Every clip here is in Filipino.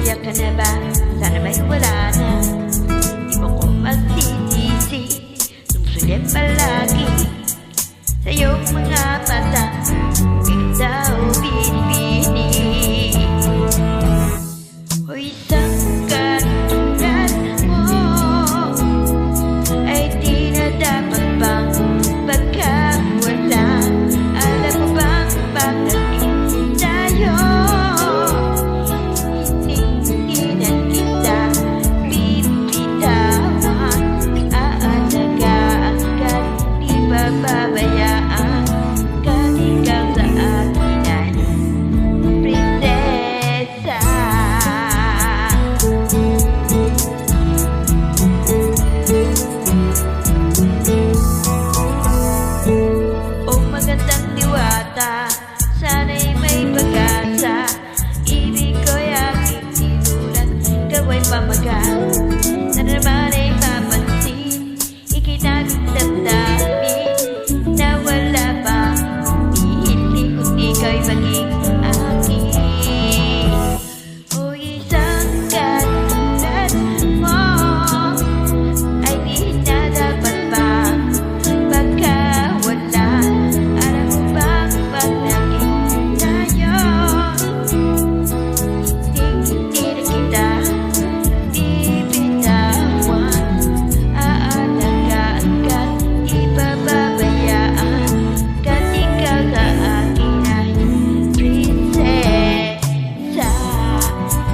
iyak ka na ba? Sana ba'y wala na? Di mo ko magsisisi, sumusulit palagi sa iyong mga mata. Ikaw binibini, o isang katulad mo ay di na dapat bang pagkawala. Alam mo bang bakit tayo hindi na kita bibitawan? Aalagaan ka, di bababayaan ka, ikaw sa akin ay prinsesa. O magandang diwata, sana'y may pag-asa. Ibig ko'y aking sinulat, gawa'y pamagat. Sana naman ay mapansin, ikinabing damdamin na wala bang hindi kundi ko'y maging akin. O isang katulad mo ay di na dapat bang pagkawalan. Alam mo bang pag naging tayo, hindi na kita bibitawan. Aalagaan ka, di bababayaan ka, ikaw sa akin ay prinsesa.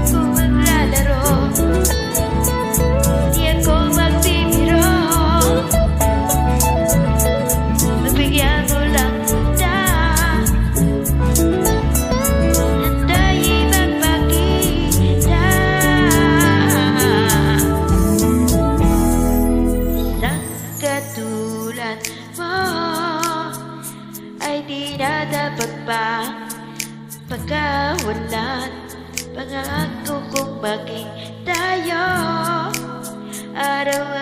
Kung maglalaro, di ako magbibiro. Mabigyan mo lang kita ng tayo'y magpakita. Isang katulad mo ay di na dapat pa pagkawalan. Pangako kong maging tayo araw